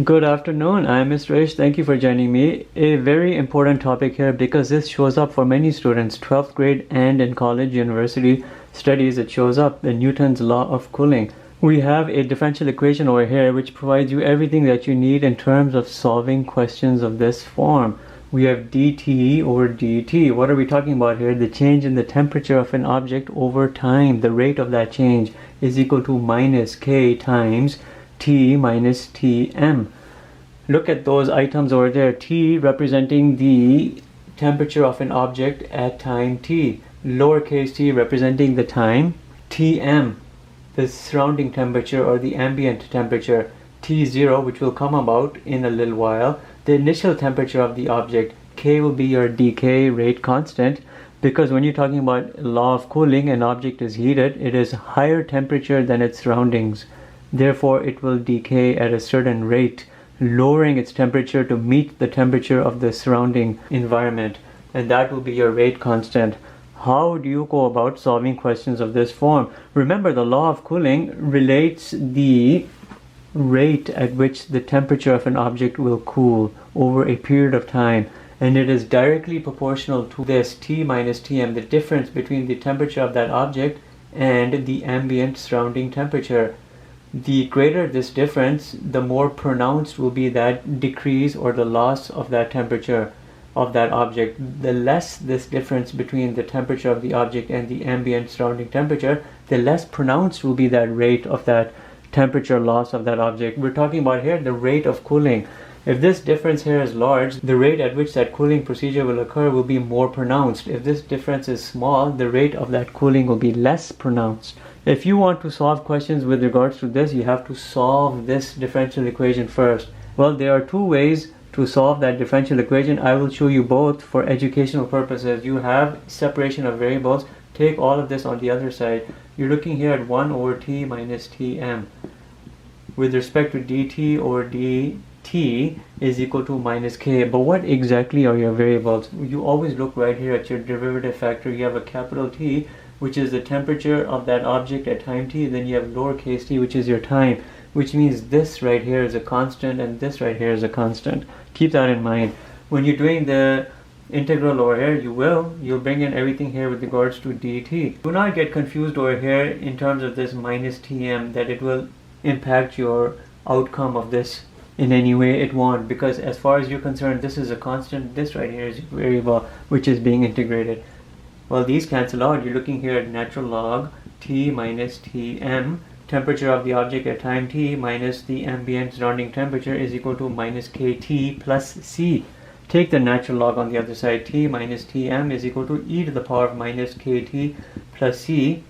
Good afternoon. I'm Mr. Ish. Thank you for joining me. A very important topic here because this shows up for many students, 12th grade and in college, university studies. It shows up in Newton's law of cooling. We have a differential equation over here which provides you everything that you need in terms of solving questions of this form. We have dt over dt. What are we talking about here? The change in the temperature of an object over time. The rate of that change is equal to minus k times T minus Tm. Look at those items over there. T representing the temperature of an object at time t. Lowercase t representing the time. Tm, the surrounding temperature or the ambient temperature. T0, which will come about in a little while, the initial temperature of the object. K will be your decay rate constant, because when you're talking about law of cooling, an object is heated, it is higher temperature than its surroundings. Therefore, it will decay at a certain rate, lowering its temperature to meet the temperature of the surrounding environment, and that will be your rate constant. How do you go about solving questions of this form? Remember, the law of cooling relates the rate at which the temperature of an object will cool over a period of time, and it is directly proportional to this T minus Tm, the difference between the temperature of that object and the ambient surrounding temperature. The greater this difference, the more pronounced will be that decrease or the loss of that temperature of that object. The less this difference between the temperature of the object and the ambient surrounding temperature, the less pronounced will be that rate of that temperature loss of that object. We're talking about here the rate of cooling. If this difference here is large, the rate at which that cooling procedure will occur will be more pronounced. If this difference is small, the rate of that cooling will be less pronounced. If you want to solve questions with regards to this, you have to solve this differential equation first. Well, there are two ways to solve that differential equation. I will show you both for educational purposes. You have separation of variables. Take all of this on the other side. You're looking here at 1 over t minus tm. With respect to dt over dt is equal to minus k. But what exactly are your variables? You always look right here at your derivative factor. You have a capital T, which is the temperature of that object at time t. Then you have lowercase t, which is your time, which means this right here is a constant and this right here is a constant. Keep that in mind. When you're doing the integral over here, you'll bring in everything here with regards to dt. Do not get confused over here in terms of this minus tm, that it will impact your outcome of this in any way. It won't, because as far as you're concerned, this is a constant, this right here is a variable which is being integrated. Well, these cancel out. You're looking here at natural log T minus Tm, temperature of the object at time t minus the ambient surrounding temperature is equal to minus Kt plus C. Take the natural log on the other side. T minus Tm is equal to e to the power of minus Kt plus C.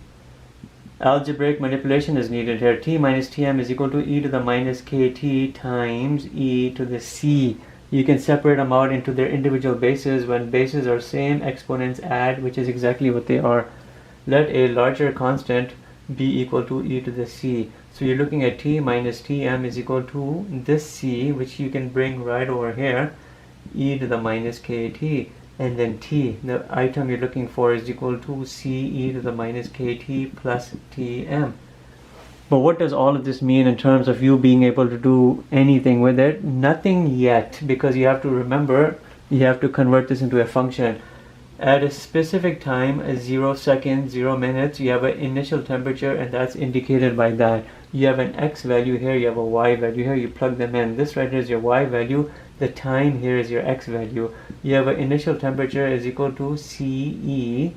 Algebraic manipulation is needed here. T minus Tm is equal to e to the minus Kt times e to the C. You can separate them out into their individual bases. When bases are same, exponents add, which is exactly what they are. Let a larger constant be equal to e to the c. So you're looking at t minus tm is equal to this c, which you can bring right over here, e to the minus kt. And then t, the item you're looking for, is equal to c e to the minus kt plus tm. But what does all of this mean in terms of you being able to do anything with it? Nothing yet, because you have to remember, you have to convert this into a function. At a specific time, 0 seconds, 0 minutes, you have an initial temperature, and that's indicated by that. You have an x value here, you have a y value here, you plug them in. This right here is your y value, the time here is your x value. You have an initial temperature is equal to ce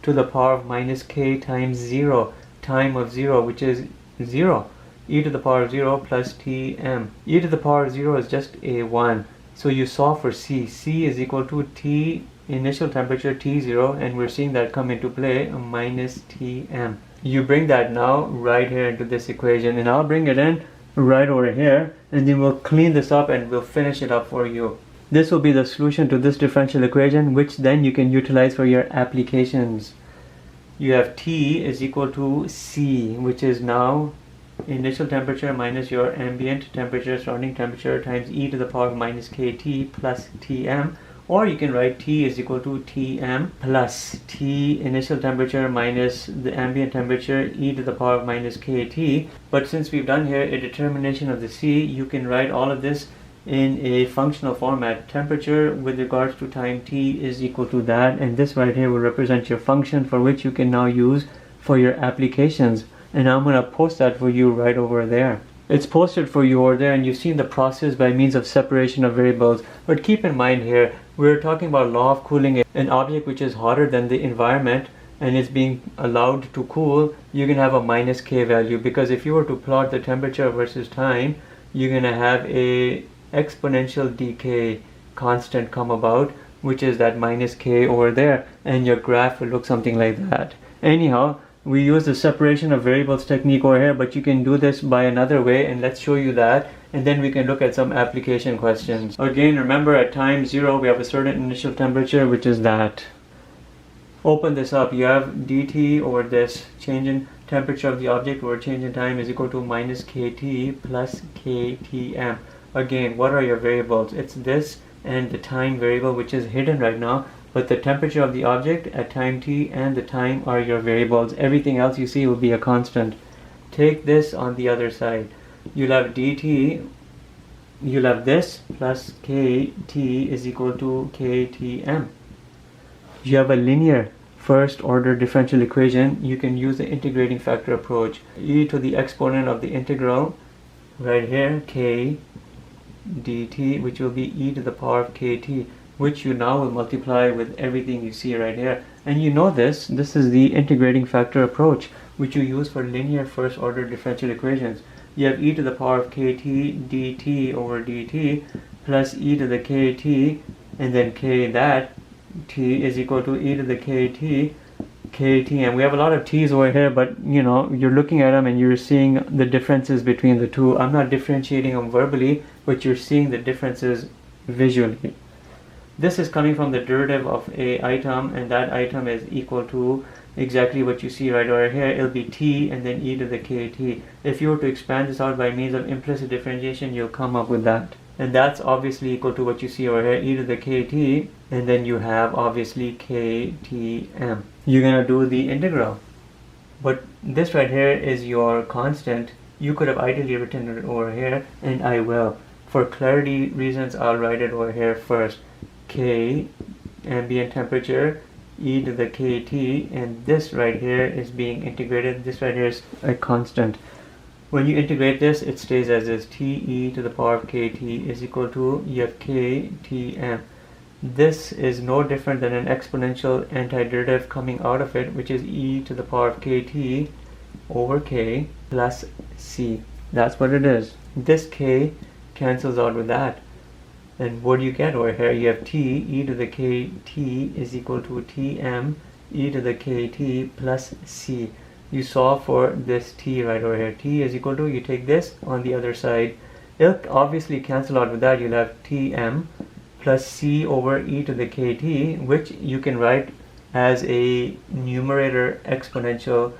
to the power of minus k times 0. Time of 0, which is 0, e to the power of 0 plus tm. E to the power of 0 is just a 1. So you solve for c. C is equal to t initial temperature T0, and we're seeing that come into play, minus Tm. You bring that now right here into this equation, and I'll bring it in right over here, and then we'll clean this up and we'll finish it up for you. This will be the solution to this differential equation, which then you can utilize for your applications. You have T is equal to C, which is now initial temperature minus your ambient temperature, surrounding temperature, times e to the power of minus kt plus tm, or you can write T is equal to Tm plus T initial temperature minus the ambient temperature e to the power of minus kT. But since we've done here a determination of the C, you can write all of this in a functional format. Temperature with regards to time T is equal to that, and this right here will represent your function for which you can now use for your applications. And I'm going to post that for you right over there. It's posted for you over there, and you've seen the process by means of separation of variables. But keep in mind here, we're talking about law of cooling. An object which is hotter than the environment and is being allowed to cool, you can have a minus k value, because if you were to plot the temperature versus time, you're going to have a exponential decay constant come about, which is that minus k over there, and your graph will look something like that. Anyhow, we use the separation of variables technique over here, but you can do this by another way, and let's show you that, and then we can look at some application questions. Again, remember at time 0 we have a certain initial temperature, which is that. Open this up, you have dt over this change in temperature of the object over change in time is equal to minus kt plus ktm. Again, what are your variables? It's this and the time variable, which is hidden right now, but the temperature of the object at time t and the time are your variables. Everything else you see will be a constant. Take this on the other side. You'll have dt, you'll have this plus kt is equal to ktm. You have a linear first order differential equation. You can use the integrating factor approach. E to the exponent of the integral right here, k dt, which will be e to the power of kt, which you now will multiply with everything you see right here. And you know this is the integrating factor approach, which you use for linear first order differential equations. You have e to the power of kt dt over dt plus e to the kt, and then k that t is equal to e to the kt, and we have a lot of t's over here, but you know, you're looking at them and you're seeing the differences between the two. I'm not differentiating them verbally, but you're seeing the differences visually. This is coming from the derivative of a item, and that item is equal to exactly what you see right over here. It'll be t and then e to the kt. If you were to expand this out by means of implicit differentiation, you'll come up with that. And that's obviously equal to what you see over here, e to the kt, and then you have obviously ktm. You're going to do the integral. But this right here is your constant. You could have ideally written it over here, and I will. For clarity reasons, I'll write it over here first. K, ambient temperature, e to the kt, and this right here is being integrated. This right here is a constant. When you integrate this, it stays as is. T e to the power of kt is equal to, you have ktm. This is no different than an exponential antiderivative coming out of it, which is e to the power of kt over k plus c. That's what it is. This k cancels out with that. And what do you get over here? You have t e to the kt is equal to tm e to the kt plus c. You solve for this t right over here. T is equal to, you take this on the other side. It'll obviously cancel out with that. You'll have tm plus c over e to the kt, which you can write as a numerator exponential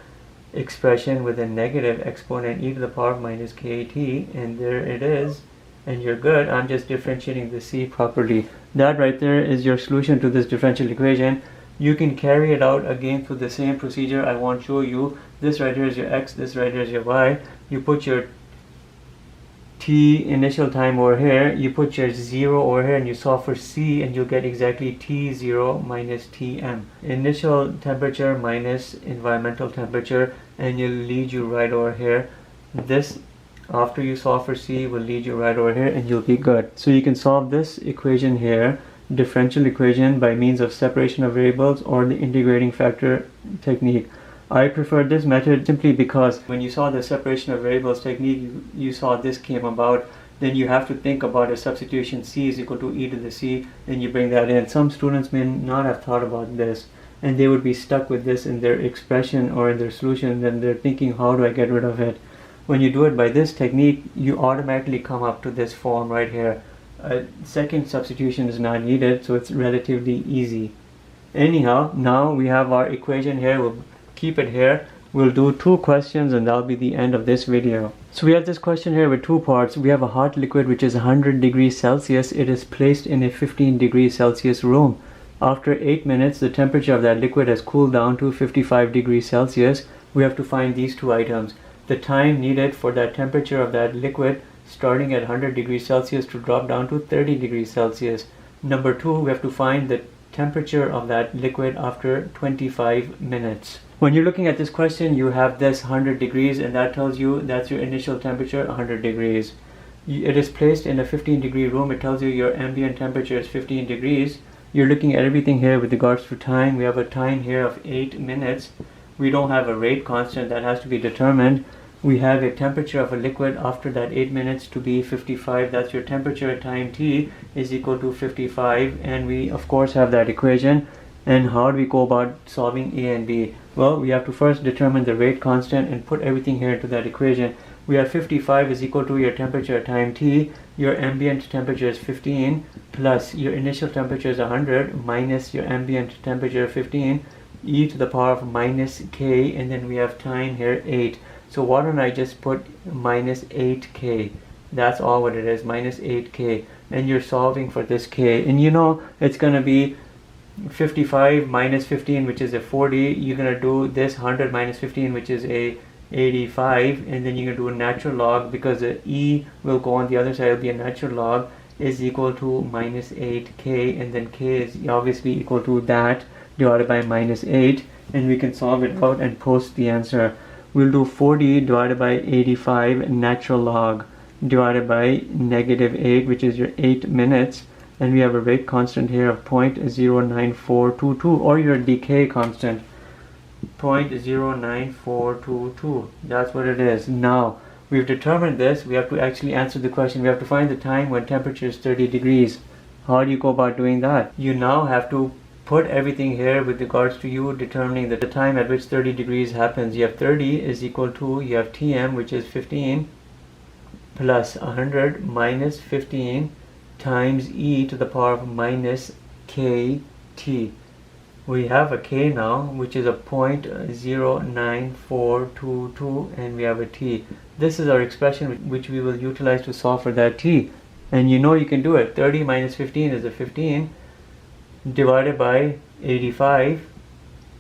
expression with a negative exponent e to the power of minus kt, and there it is, and you're good. I'm just differentiating the c properly. That right there is your solution to this differential equation. You can carry it out again through the same procedure. I won't show you. This right here is your x, this right here is your y. You put your t initial time over here, you put your 0 over here, and you solve for c, and you'll get exactly t0 minus tm. Initial temperature minus environmental temperature, and you'll lead you right over here. This, after you solve for c, will lead you right over here, and you'll be good. So you can solve this equation here, differential equation, by means of separation of variables or the integrating factor technique. I prefer this method simply because when you saw the separation of variables technique, you saw this came about. Then you have to think about a substitution. C is equal to e to the c, and you bring that in. Some students may not have thought about this, and they would be stuck with this in their expression or in their solution. Then they're thinking, how do I get rid of it? When you do it by this technique, you automatically come up to this form right here. A second substitution is not needed, so it's relatively easy. Anyhow, now we have our equation here. We'll keep it here. We'll do 2 questions and that'll be the end of this video. So we have this question here with 2 parts. We have a hot liquid which is 100 degrees Celsius. It is placed in a 15 degrees Celsius room. After 8 minutes, the temperature of that liquid has cooled down to 55 degrees Celsius. We have to find these 2 items. The time needed for that temperature of that liquid starting at 100 degrees Celsius to drop down to 30 degrees Celsius. Number 2, we have to find the temperature of that liquid after 25 minutes. When you're looking at this question, you have this 100 degrees and that tells you that's your initial temperature, 100 degrees. It is placed in a 15 degree room. It tells you your ambient temperature is 15 degrees. You're looking at everything here with regards to time. We have a time here of 8 minutes. We don't have a rate constant that has to be determined. We have a temperature of a liquid after that 8 minutes to be 55. That's your temperature at time t is equal to 55, and we of course have that equation. And how do we go about solving A and B? Well, we have to first determine the rate constant and put everything here into that equation. We have 55 is equal to your temperature at time t, your ambient temperature is 15, plus your initial temperature is 100, minus your ambient temperature 15, e to the power of minus k, and then we have time here 8. So why don't I just put minus 8k? That's all what it is, minus 8k. And you're solving for this k. And you know it's going to be 55 minus 15, which is a 40. You're going to do this 100 minus 15, which is a 85. And then you're going to do a natural log, because the e will go on the other side. It will be a natural log is equal to minus 8k. And then k is obviously equal to that divided by minus 8. And we can solve it out and post the answer. We'll do 40 divided by 85 natural log divided by negative 8, which is your 8 minutes. And we have a rate constant here of 0.09422, or your decay constant, 0.09422. That's what it is. Now, we've determined this. We have to actually answer the question. We have to find the time when temperature is 30 degrees. How do you go about doing that? You now have to put everything here with regards to you determining the time at which 30 degrees happens. You have 30 is equal to, you have Tm, which is 15, plus 100 minus 15 times e to the power of minus kt. We have a k now, which is a 0.09422, and we have a t. This is our expression which we will utilize to solve for that t. And you know you can do it. 30 minus 15 is a 15. Divided by 85,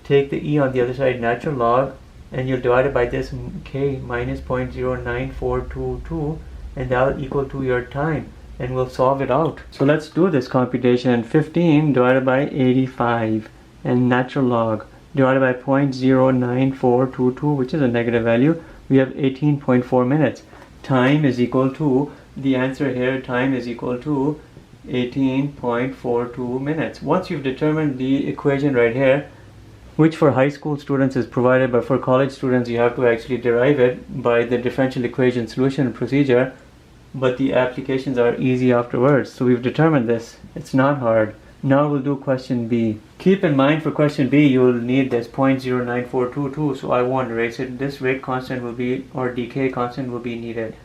take the e on the other side, natural log, and you'll divide it by this k minus 0.09422, and that'll equal to your time, and we'll solve it out. So let's do this computation. 15 divided by 85 and natural log divided by 0.09422, which is a negative value. We have 18.4 minutes. Time is equal to, the answer here, time is equal to 18.42 minutes. Once you've determined the equation right here, which for high school students is provided, but for college students you have to actually derive it by the differential equation solution procedure, but the applications are easy afterwards. So we've determined this. It's not hard. Now we'll do question B. Keep in mind for question B you will need this 0.09422, so I won't erase it. This rate constant will be, or decay constant will be needed.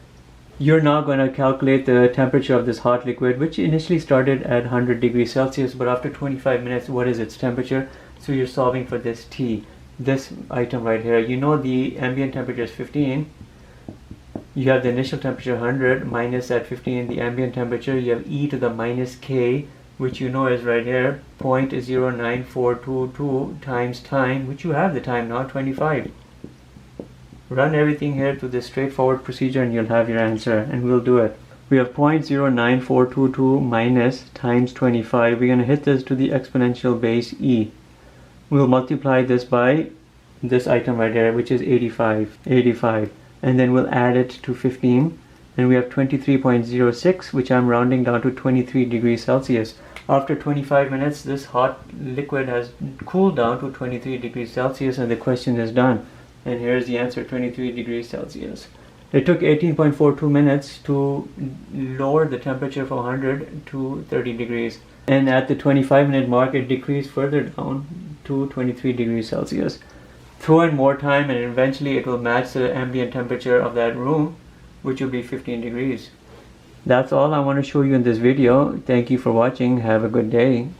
You're now going to calculate the temperature of this hot liquid, which initially started at 100 degrees Celsius, but after 25 minutes, what is its temperature? So you're solving for this T, this item right here. You know the ambient temperature is 15. You have the initial temperature 100 minus that 15, the ambient temperature. You have e to the minus k, which you know is right here, 0.09422 times time, which you have the time now, 25. Run everything here to this straightforward procedure and you'll have your answer, and we'll do it. We have 0.09422 minus times 25. We're going to hit this to the exponential base e. We'll multiply this by this item right here, which is 85, and then we'll add it to 15, and we have 23.06, which I'm rounding down to 23 degrees Celsius. After 25 minutes, this hot liquid has cooled down to 23 degrees Celsius, and the question is done. And here's the answer, 23 degrees Celsius. It took 18.42 minutes to lower the temperature from 100 to 30 degrees. And at the 25-minute mark, it decreased further down to 23 degrees Celsius. Throw in more time and eventually it will match the ambient temperature of that room, which will be 15 degrees. That's all I want to show you in this video. Thank you for watching. Have a good day.